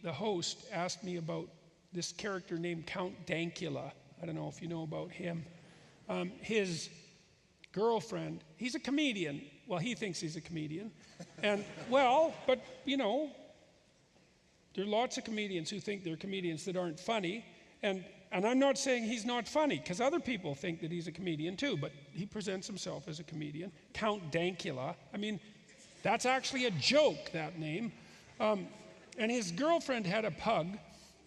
The host asked me about this character named Count Dankula. I don't know if you know about him. His girlfriend, he's a comedian. Well, he thinks he's a comedian. And, well, but, you know, there are lots of comedians who think they're comedians that aren't funny. And I'm not saying he's not funny, because other people think that he's a comedian too, but he presents himself as a comedian. Count Dankula. I mean, that's actually a joke, that name. And his girlfriend had a pug,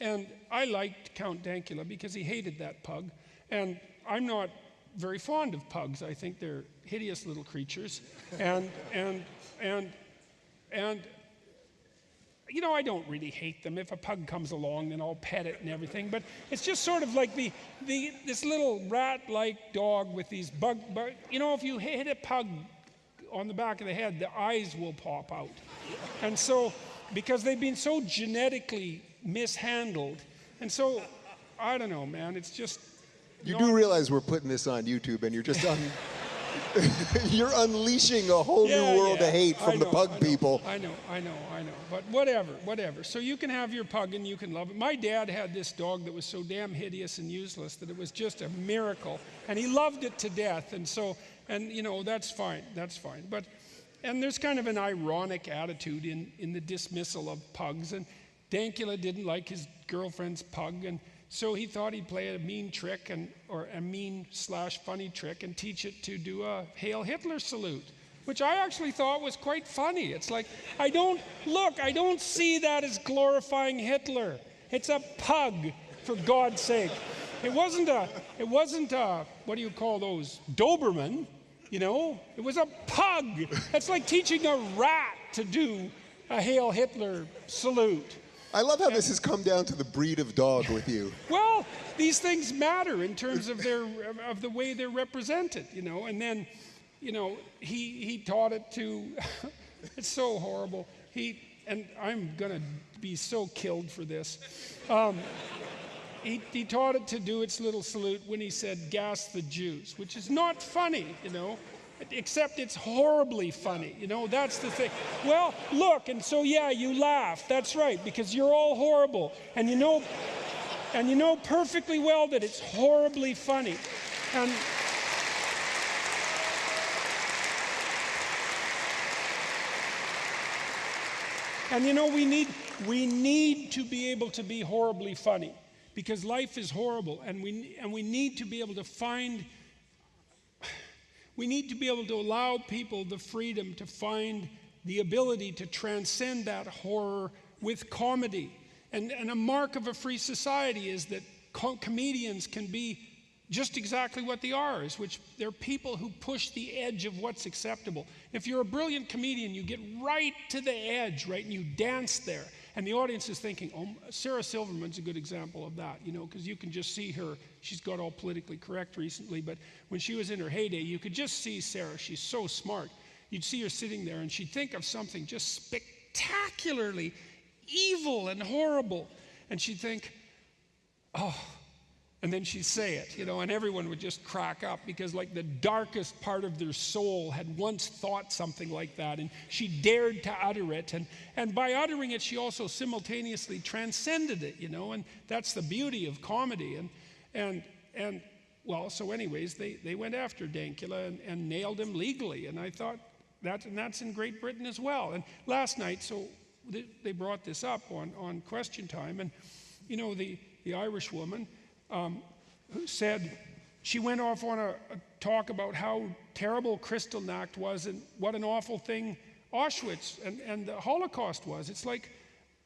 and I liked Count Dankula because he hated that pug. And I'm not very fond of pugs. I think they're hideous little creatures. And you know, I don't really hate them. If a pug comes along, then I'll pet it and everything. But it's just sort of like this little rat-like dog with these bug. You know, if you hit a pug on the back of the head, the eyes will pop out. And so, because they've been so genetically mishandled, and so, I don't know, man, it's just... You do realize we're putting this on YouTube, and you're just you're unleashing a whole new world of hate from the pug people. I know. But whatever. So you can have your pug and you can love it. My dad had this dog that was so damn hideous and useless that it was just a miracle. And he loved it to death. And so, and you know, that's fine. But, and there's kind of an ironic attitude in the dismissal of pugs. And Dankula didn't like his girlfriend's pug, and so he thought he'd play a mean trick, or a mean/funny trick, and teach it to do a Hail Hitler salute, which I actually thought was quite funny. It's like, I don't see that as glorifying Hitler. It's a pug, for God's sake. It wasn't a, what do you call those, Doberman, you know? It was a pug. That's like teaching a rat to do a Hail Hitler salute. I love how this has come down to the breed of dog with you. Well, these things matter in terms of the way they're represented, you know. And then, you know, he taught it to. It's so horrible. And I'm gonna be so killed for this. He taught it to do its little salute when he said "gas the Jews," which is not funny, you know. Except it's horribly funny, you know, that's the thing. Well, look, and so yeah, you laugh, that's right, because you're all horrible. And you know perfectly well that it's horribly funny. And you know, we need to be able to be horribly funny, because life is horrible, and we need to be able to find. We need to be able to allow people the freedom to find the ability to transcend that horror with comedy. And a mark of a free society is that comedians can be just exactly what they are, which they're people who push the edge of what's acceptable. If you're a brilliant comedian, you get right to the edge, right, and you dance there. And the audience is thinking, oh, Sarah Silverman's a good example of that, you know, because you can just see her. She's got all politically correct recently, but when she was in her heyday, you could just see Sarah. She's so smart. You'd see her sitting there, and she'd think of something just spectacularly evil and horrible, and she'd think, oh, and then she'd say it, you know, and everyone would just crack up, because like the darkest part of their soul had once thought something like that, and she dared to utter it, and by uttering it, she also simultaneously transcended it, you know, and that's the beauty of comedy. And well, so anyways, they went after Dankula and nailed him legally, and I thought that's in Great Britain as well. And last night, so they brought this up on Question Time, and you know, the Irish woman who said, she went off on a talk about how terrible Kristallnacht was and what an awful thing Auschwitz and the Holocaust was. It's like,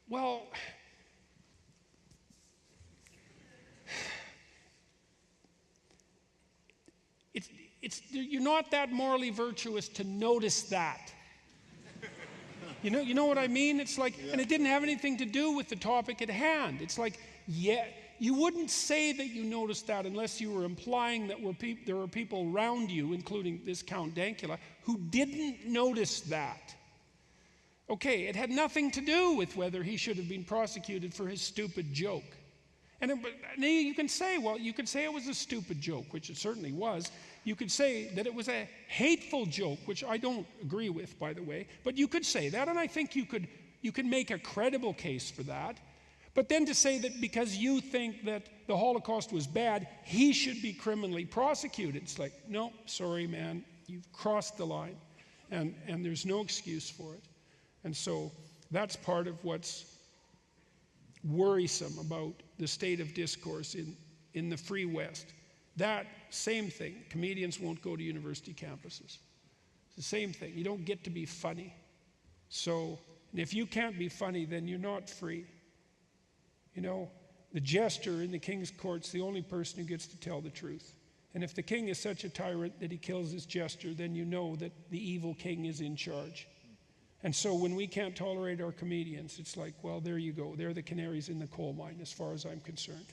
well, you're not that morally virtuous to notice that. You know what I mean? It's like, and it didn't have anything to do with the topic at hand. It's like, yeah, you wouldn't say that you noticed that unless you were implying that there were people around you, including this Count Dankula, who didn't notice that. Okay, it had nothing to do with whether he should have been prosecuted for his stupid joke. And you can say, well, you could say it was a stupid joke, which it certainly was. You could say that it was a hateful joke, which I don't agree with, by the way. But you could say that, and I think you could make a credible case for that. But then to say that because you think that the Holocaust was bad, he should be criminally prosecuted. It's like, no, sorry, man, you've crossed the line. And there's no excuse for it. And so that's part of what's worrisome about the state of discourse in the free West. That same thing, comedians won't go to university campuses. It's the same thing. You don't get to be funny. So, and if you can't be funny, then you're not free. You know, the jester in the king's court's the only person who gets to tell the truth. And if the king is such a tyrant that he kills his jester, then you know that the evil king is in charge. And so when we can't tolerate our comedians, it's like, well, there you go. They're the canaries in the coal mine as far as I'm concerned.